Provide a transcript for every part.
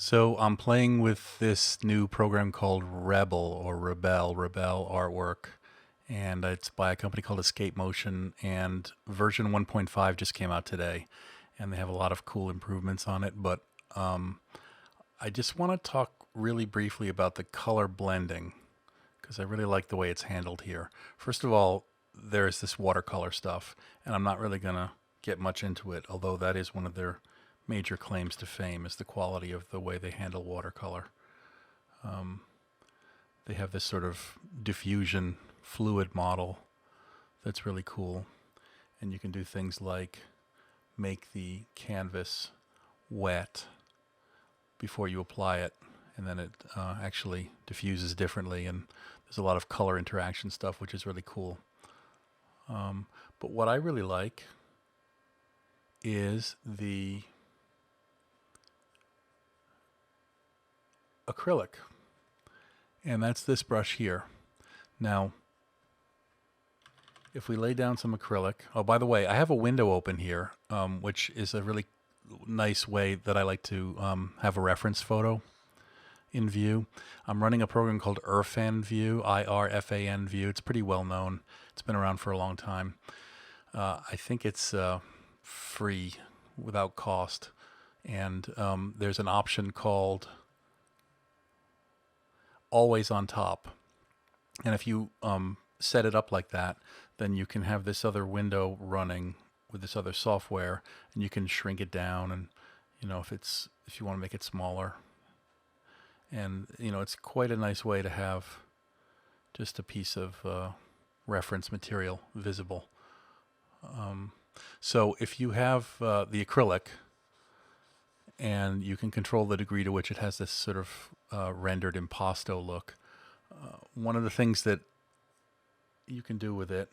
So I'm playing with this new program called Rebelle Artwork, and it's by a company called Escape Motion, and version 1.5 just came out today, and they have a lot of cool improvements on it, but um, I just want to talk really briefly about the color blending, because I really like the way it's handled here. First of all, there's this watercolor stuff, and I'm not really going to get much into it, although that is one of their major claims to fame is the quality of the way they handle watercolor. They have this sort of diffusion fluid model that's really cool, and you can do things like make the canvas wet before you apply it, and then it actually diffuses differently, and there's a lot of color interaction stuff, which is really cool. But what I really like is the acrylic, and that's this brush here. Now, if we lay down some acrylic, oh, by the way, I have a window open here, which is a really nice way that I like to have a reference photo in view. I'm running a program called Irfan View, IRFAN View. It's pretty well known. It's been around for a long time. I think it's free without cost, and there's an option called always on top. And if you set it up like that, then you can have this other window running with this other software, and you can shrink it down, and if you want to make it smaller. And it's quite a nice way to have just a piece of reference material visible. So if you have the acrylic, and you can control the degree to which it has this sort of rendered impasto look. One of the things that you can do with it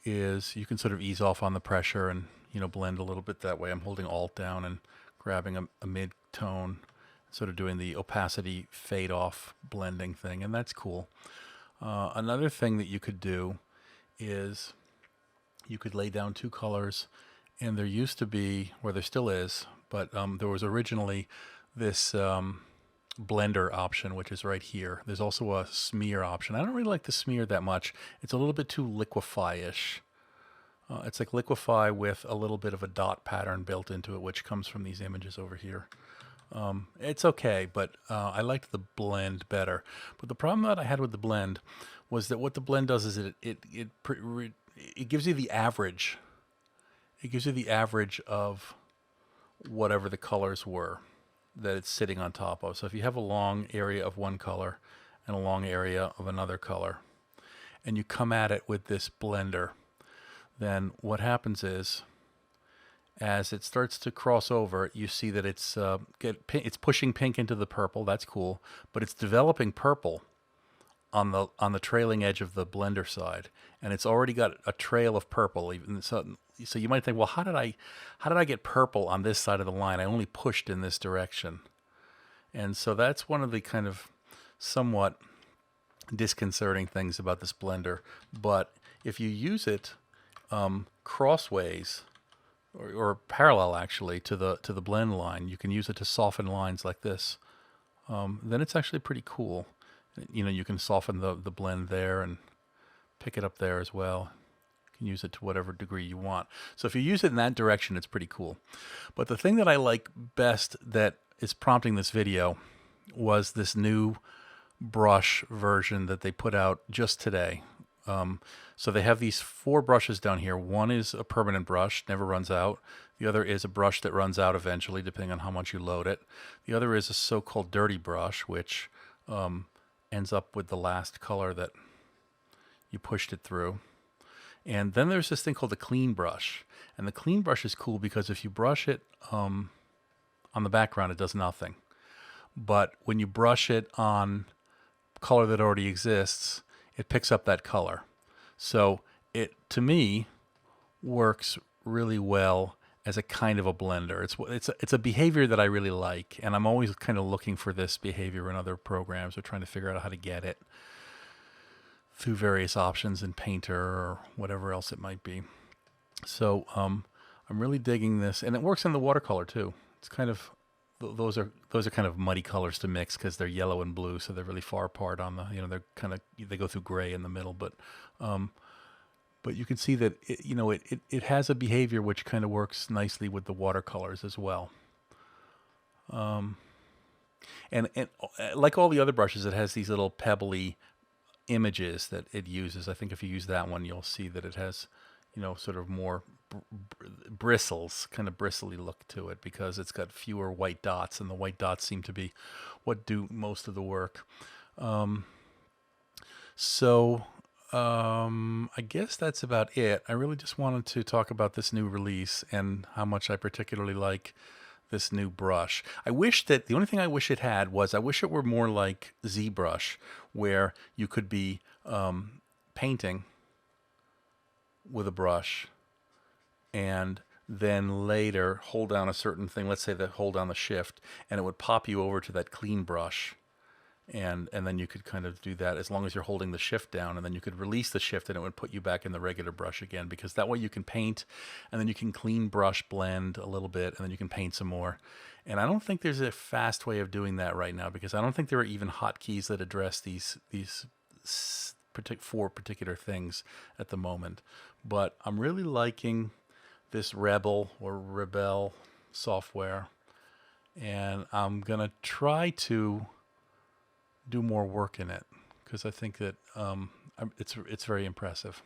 is you can sort of ease off on the pressure and blend a little bit that way. I'm holding Alt down and grabbing a mid-tone, sort of doing the opacity fade off blending thing, and that's cool. Another thing that you could do is you could lay down two colors, and there used to be, or there still is, but there was originally this blender option, which is right here. There's also a smear option. I don't really like the smear that much. It's a little bit too liquify-ish. It's like liquify with a little bit of a dot pattern built into it, which comes from these images over here. It's okay, but I liked the blend better. But the problem that I had with the blend was that what the blend does is it gives you the average. It gives you the average of whatever the colors were that it's sitting on top of. So if you have a long area of one color and a long area of another color, and you come at it with this blender, then what happens is, as it starts to cross over, you see that it's pushing pink into the purple. That's cool, but it's developing purple on the trailing edge of the blender side, and it's already got a trail of purple. Even so you might think, well, how did I get purple on this side of the line? I only pushed in this direction. And so that's one of the kind of somewhat disconcerting things about this blender. But if you use it crossways or parallel actually to the blend line, you can use it to soften lines like this. Then it's actually pretty cool. You can soften the blend there and pick it up there as well. You can use it to whatever degree you want. So if you use it in that direction, it's pretty cool. But the thing that I like best that is prompting this video was this new brush version that they put out just today. So they have these 4 brushes down here. One is a permanent brush, never runs out. The other is a brush that runs out eventually, depending on how much you load it. The other is a so-called dirty brush, which ends up with the last color that you pushed it through. And then there's this thing called the clean brush. And the clean brush is cool because if you brush it on the background, it does nothing. But when you brush it on color that already exists, it picks up that color. So it, to me, works really well as a kind of a blender. It's a behavior that I really like, and I'm always kind of looking for this behavior in other programs or trying to figure out how to get it through various options in Painter or whatever else it might be. So I'm really digging this, and it works in the watercolor too. It's kind of those are kind of muddy colors to mix because they're yellow and blue, so they're really far apart on the, they're kind of, they go through gray in the middle, but you can see that it has a behavior which kind of works nicely with the watercolors as well. And like all the other brushes, it has these little pebbly images that it uses. I think if you use that one, you'll see that it has, sort of more bristles, kind of bristly look to it because it's got fewer white dots, and the white dots seem to be what do most of the work. I guess that's about it. I really just wanted to talk about this new release and how much I particularly like this new brush. I wish that the only thing I wish it had was I wish it were more like ZBrush, where you could be painting with a brush and then later hold down a certain thing. Let's say that hold down the shift, and it would pop you over to that clean brush. And then you could kind of do that as long as you're holding the shift down, and then you could release the shift and it would put you back in the regular brush again, because that way you can paint and then you can clean brush blend a little bit and then you can paint some more. And I don't think there's a fast way of doing that right now, because I don't think there are even hotkeys that address these four particular things at the moment. But I'm really liking this Rebelle software, and I'm gonna try to do more work in it because I think that it's very impressive.